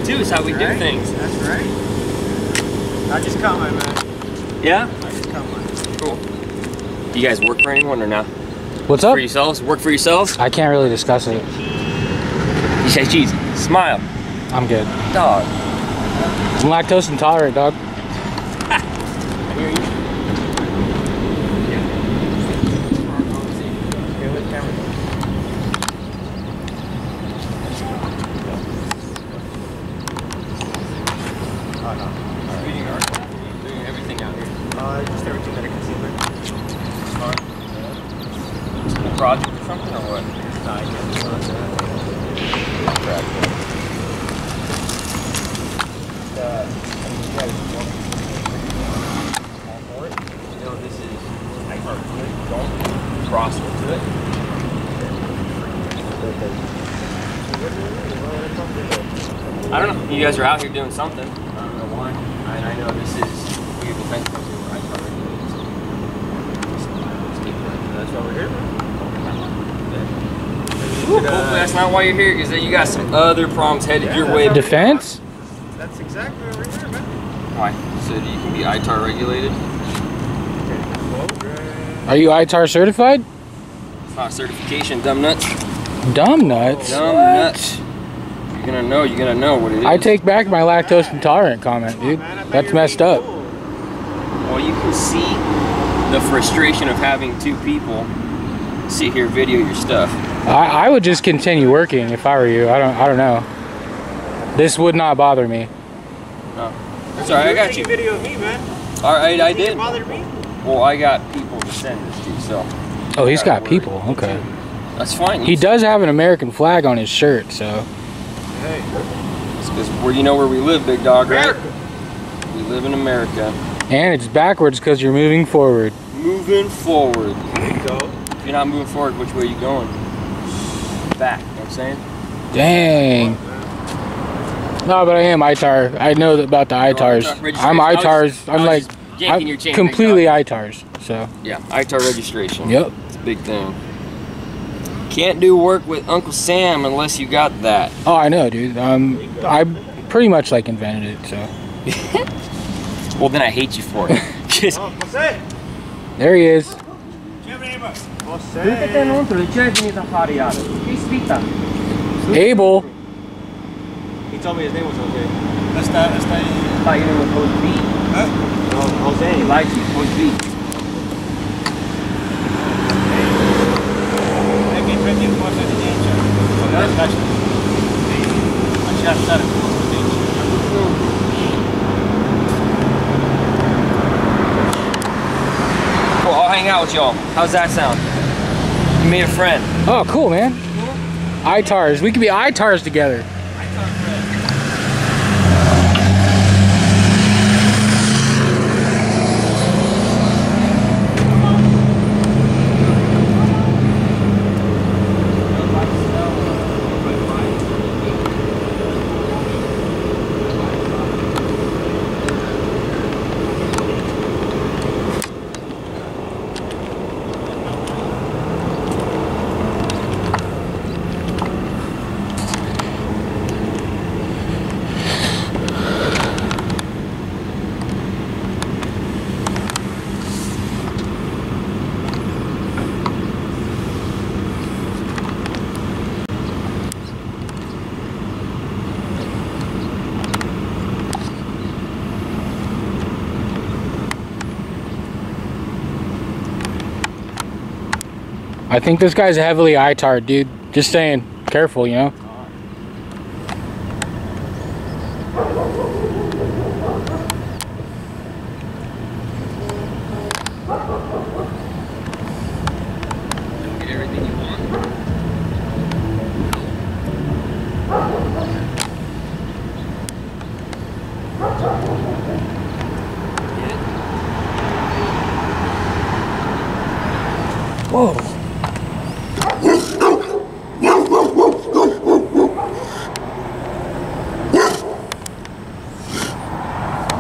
too. It's how we do things. That's right. I just caught mine, man. Yeah? I just caught mine. Cool. Do you guys work for anyone or not? What's up? For yourselves? Work for yourselves? I can't really discuss it. You say cheese. Smile. I'm good. Dog. I'm lactose intolerant, dog. I hear you. Just everything that I can see. Smart. A project or something or what? Nah, I can't do This is don't cross into it. I don't know. You guys are out here doing something. I don't know why. And I know this is weird defense company where I cover that's why we're here. Hopefully that's not why you're here, because then you got some other problems headed your way. Defense? That's exactly what we're here, man. Why? So you can be ITAR regulated? Are you ITAR certified? It's not certification, dumb nuts. Dumb nuts? Dumb nuts. You're gonna know what it is. I take back my lactose intolerant comment, dude. That's messed up. Well, you can see the frustration of having two people sit here video your stuff. I would just continue working if I were you. I don't know. This would not bother me. No. That's alright, I got you. Video of me, man. Alright, I did. It bothered me. Well, I got people to send this to, so. Oh, he's got people. Okay. That's fine. He does have an American flag on his shirt, so. Hey. It's because you know where we live, big dog, right? America. We live in America. And it's backwards because you're moving forward. Moving forward. There you go. If you're not moving forward, which way are you going? Back, you know what I'm saying? Dang. No, but I am ITAR. I know about the ITARs. I'm ITARs. I'm like, I'm completely ITARs. So. Yeah, ITAR registration. Yep. It's a big thing. Can't do work with Uncle Sam unless you got that. Oh, I know, dude. I pretty much like invented it, so. Well, then I hate you for it. Just there he is. Abel. He told me his name was Jose. thought your name was Coach B. Huh? No, Jose. He likes you, Coach B. Cool, I'll hang out with y'all. How's that sound? You made a friend. Oh, cool, man. ITARs. We could be ITARs together. I think this guy's heavily ITAR, dude. Just saying, careful, you know? Get everything you want. Whoa.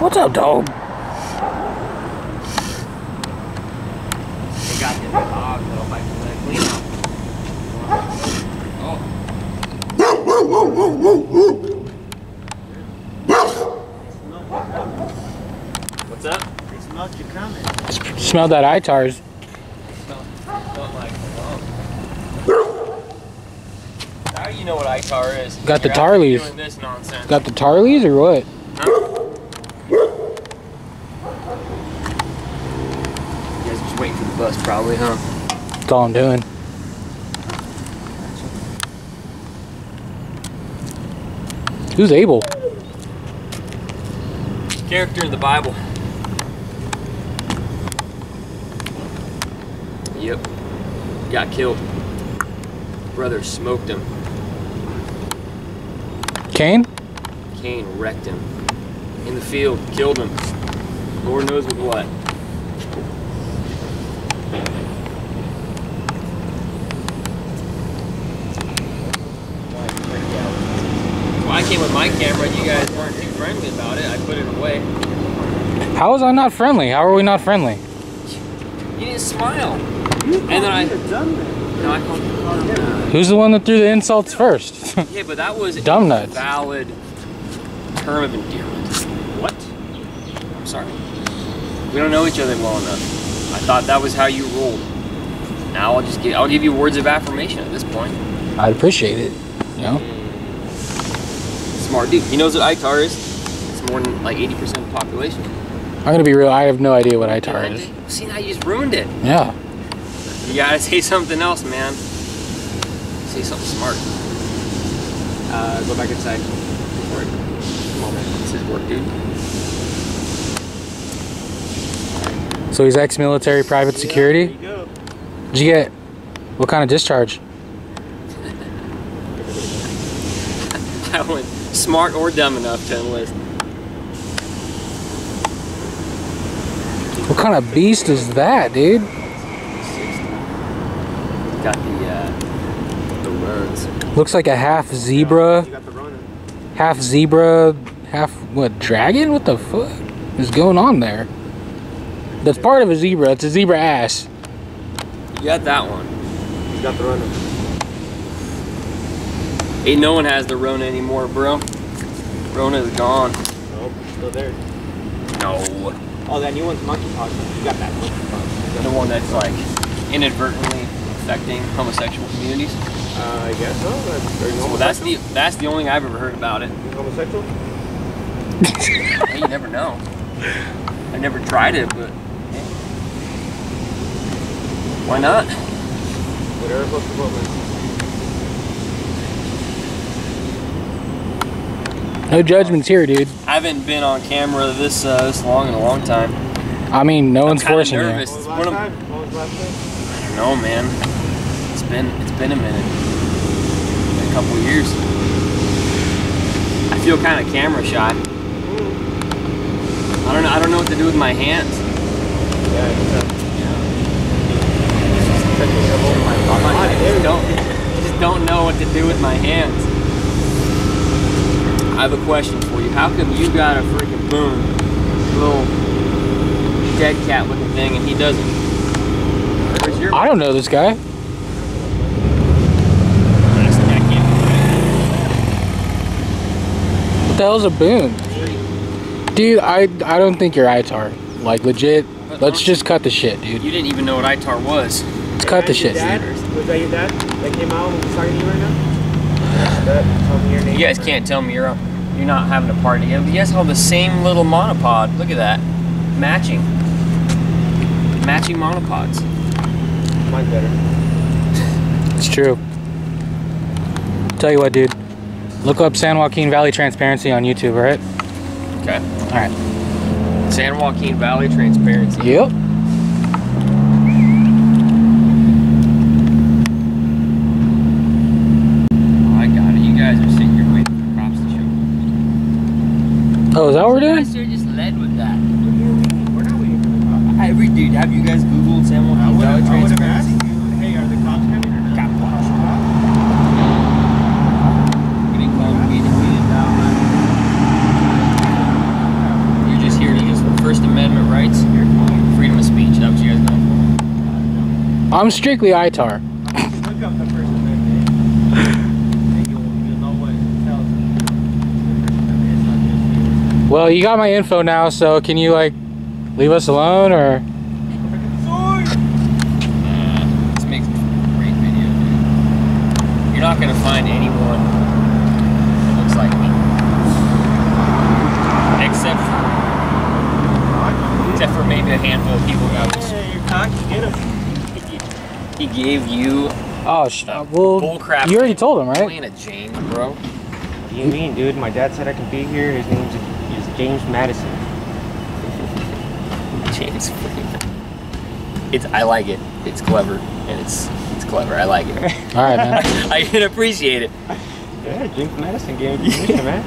What's up, dog? They got the dog though, like clean out. Oh. Smelled that ITARs. Smelled like How do you know what ITAR is? Got the You're out Tarleys. doing this nonsense. Got the Tarleys or what? Huh? You guys just waiting for the bus probably, huh? That's all I'm doing. Who's Abel? Character in the Bible. Yep. Got killed. Brother smoked him. Cain? Cain wrecked him. In the field. Killed him. Lord knows with what. Well, I came with my camera and you guys weren't too friendly about it. I put it away. How was I not friendly? How are we not friendly? You didn't smile. And then I... No, I called you dumb nut. Who's the one that threw the insults first? Yeah, but that was dumb a nuts. valid term of endearment. What? I'm sorry. We don't know each other well enough. I thought that was how you rolled. Now I'll give you words of affirmation at this point. I'd appreciate it. You know? Smart dude. He knows what ITAR is. It's more than like 80% of the population. I'm gonna be real, I have no idea what ITAR is. See, now you just ruined it. Yeah. You gotta say something else, man. Say something smart. Go back inside. Work. Come on, man. This is work, dude. So he's ex-military private security? There you go. Did you get, what kind of discharge? I went smart or dumb enough to enlist. What kind of beast is that, dude? Got the runs. Looks like a half zebra. You got the runner. Half zebra, half, what, dragon? What the fuck is going on there? That's part of a zebra. It's a zebra ass. You got that one. You got the runner. Ain't no one has the Rona anymore, bro. Rona's gone. Nope, still there. No. Oh, that new one's monkeypox. You got that monkeypox. The one that's like inadvertently affecting homosexual communities. I guess so. Are you Well, that's the only thing I've ever heard about it. You homosexual? Hey, you never know. I never tried it, but hey. Why not? Whatever floats the boat, man. No judgments here, dude. I haven't been on camera this long in a long time. I mean, no one's kinda forcing nervous. you. What was last time? What was last time? I don't know, man. It's been a minute. It's been a couple of years. I feel kind of camera shy. I don't know what to do with my hands. Yeah, I just don't know what to do with my hands. I have a question for you. How come you got a freaking boom, little dead cat looking thing, and he doesn't? Where's your? I don't know this guy. What the hell's a boom? Dude, I don't think you're ITAR. Like, legit. Let's just cut the shit, dude. You didn't even know what ITAR was. Let's cut the shit, dude. Was that your dad that came out and was talking to you right now? Tell me your name. You guys can't tell me you're not having a party. You guys have the same little monopod. Look at that. Matching monopods. Mine's better. It's true. Tell you what, dude. Look up San Joaquin Valley Transparency on YouTube, alright? Okay. Alright. San Joaquin Valley Transparency. Yep. I got it. You guys are sitting here waiting for props to show. Oh, is that what we're You doing? guys should have just led with that. We're not waiting for the cops. Every dude, have you guys Googled San Joaquin Valley Transparency? Hey, are the cops coming or not? You're just here to use First Amendment rights, freedom of speech. Is that what you guys know? I'm strictly ITAR. Look up the First Amendment. And you'll know what it tells you. Well, you got my info now, so can you, like, leave us alone, or? not gonna find anyone that looks like me. Except for maybe a handful of people that was. Yeah, you're cocky. Get him. He gave you. Oh, well, bullcrap. you already told him, right? Playing a James, bro. What do you mean, dude? My dad said I could be here. His name is James Madison. James. I like it. It's clever, and it's clever. I like it. All right, man. I can appreciate it. Yeah, James Madison gave me permission, man.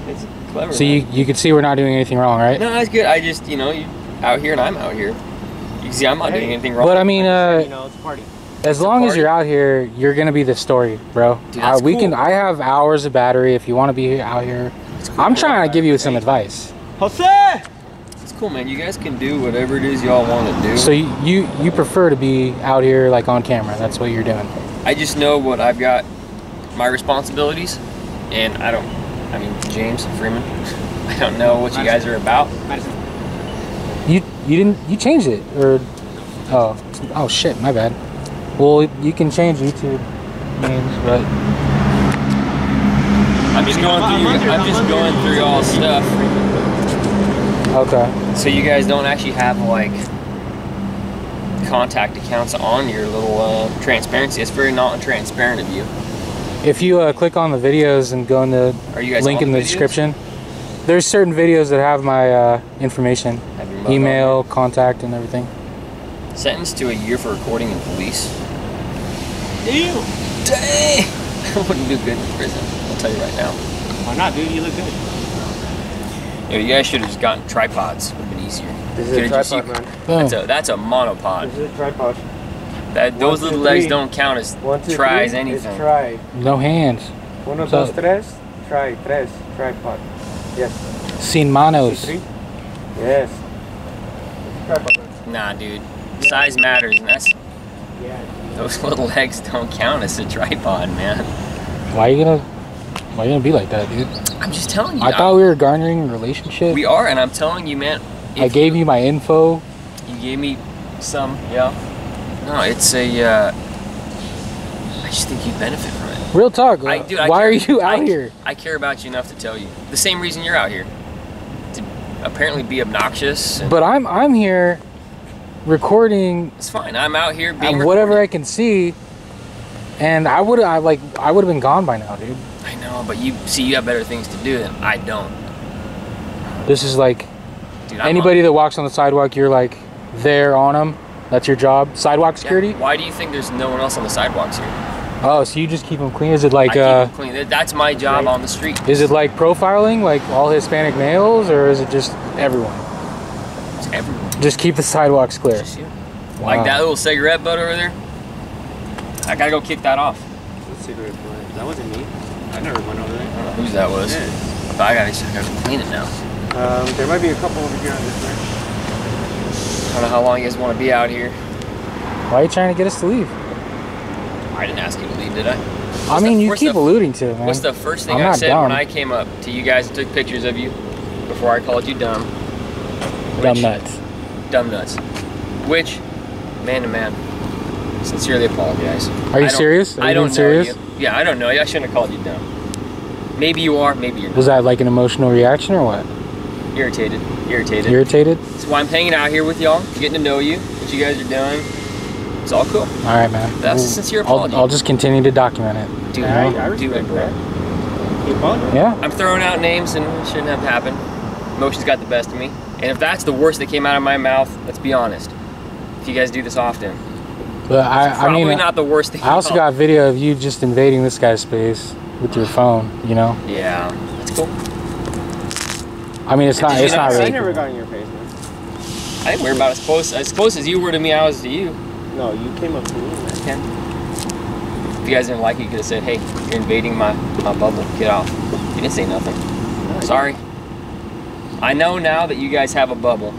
It's clever. So you can see we're not doing anything wrong, right? No, that's good. I just, you out here and I'm out here. You can see I'm not doing anything wrong. But I mean, it's a party. As long as you're out here, you're gonna be the story, bro. Dude, that's cool. I have hours of battery if you want to be out here. Cool. I'm trying to give you some advice. Jose! It's cool, man. You guys can do whatever it is y'all want to do. So you prefer to be out here like on camera? That's what you're doing. I just know what I've got, my responsibilities, and I mean, James Freeman, I don't know what you guys are about. You changed it, or oh shit, my bad. Well, you can change YouTube names, but I'm just going through all stuff. Okay. So you guys don't actually have like contact accounts on your little transparency. It's very non-transparent of you. If you click on the videos and go in the link in the description, there's certain videos that have my information, email, contact, and everything. Sentenced to a year for recording in police. Damn! Dang! I wouldn't do good in prison. I'll tell you right now. Why not, dude? You look good. You guys should have just gotten tripods. Would have been easier. This is a tripod, man. That's a monopod. This is a tripod. Those little legs don't count as tries anything. It's try. No hands. Uno, dos, tres. Try. Tres. Tripod. Yes. Sin manos. Yes. Tripod. Nah, dude. Size matters, and that's. Yeah. Those little legs don't count as a tripod, man. Why you gonna be like that, dude? I'm just telling you. I thought we were garnering a relationship. We are, and I'm telling you, man. I gave you my info. You gave me some, yeah. No, it's a. I just think you benefit from it. Real talk. Why are you out here? I care about you enough to tell you. The same reason you're out here. To apparently be obnoxious. But I'm here recording. It's fine. I'm out here being whatever I can see, and I would have been gone by now, dude. I know, but you have better things to do than I don't. This is like, dude, anybody that walks on the sidewalk, you're like there on them. That's your job, sidewalk security. Yeah. Why do you think there's no one else on the sidewalks here? Oh, so you just keep them clean? Is it like I keep them clean. That's my job on the street. Is it like profiling, like all Hispanic males, or is it just everyone? It's everyone. Just keep the sidewalks clear. Just you. Wow. Like that little cigarette butt over there. I gotta go kick that off. What cigarette butt? That wasn't me. I never went over there. I don't know whose that was. Yeah. But I gotta clean it now. There might be a couple over here on this side. I don't know how long you guys want to be out here. Why are you trying to get us to leave? I didn't ask you to leave, did I? I mean, you keep alluding to it, man. What's the first thing I said when I came up to you guys and took pictures of you before I called you dumb? Dumb nuts. Dumb nuts. Which, man to man, sincerely apologize. Are you serious? I don't know you. Yeah, I don't know you. I shouldn't have called you dumb. Maybe you are, maybe you're not. Was that like an emotional reaction or what? Irritated. Irritated? That's why I'm hanging out here with y'all, getting to know you, what you guys are doing. It's all cool. All right, man. That's a sincere apology. I'll just continue to document it. Do it, bro. Yeah. I'm throwing out names and it shouldn't have happened. Emotions got the best of me. And if that's the worst that came out of my mouth, let's be honest. If you guys do this often, but I mean, not the worst thing. I also got video of you just invading this guy's space with your phone. You know. Yeah, that's cool. I mean, it's not really. I never got in your face, man. I think we're about as close as you were to me. I was to you. No, you came up to me, man. Okay. If you guys didn't like it, you could have said, "Hey, you're invading my bubble. Get off." You didn't say nothing. No, sorry. I know now that you guys have a bubble.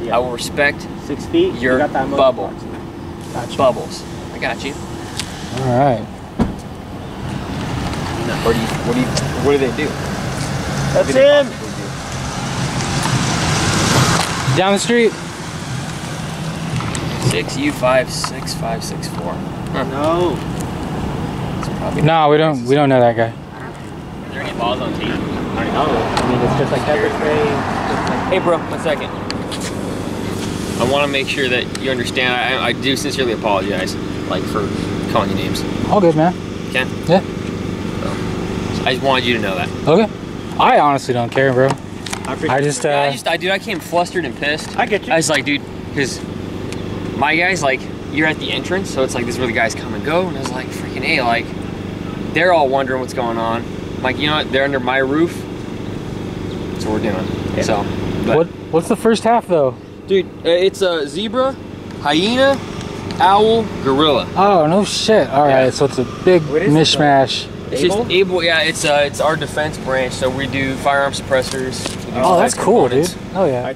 Yeah. I will respect 6 feet. your got that bubble. Gotcha. Bubbles. I got you. All right. What do they do? That's him. Down the street. 6U56564. Huh. No. It's No, we don't know that guy. Are there any balls on tape? I don't know. I mean, it's just like pepper spray. Hey, bro, 1 second. I want to make sure that you understand. I do sincerely apologize, like, for calling you names. All good, man. Ken? Yeah. So, I just wanted you to know that. Okay. I honestly don't care, bro. Dude, I came flustered and pissed. I get you. I was like, dude, because my guys, like, you're at the entrance, so it's like this is where the guys come and go, and I was like, freaking A, like, they're all wondering what's going on. I'm like, you know what? They're under my roof. That's what we're doing. Yeah. So, but, what's the first half though? Dude, it's a zebra, hyena, owl, gorilla. Oh no shit! All right, so it's a big mishmash. It's just able, yeah. It's our defense branch, so we do firearm suppressors. We do Oh, that's cool, dude. Oh yeah.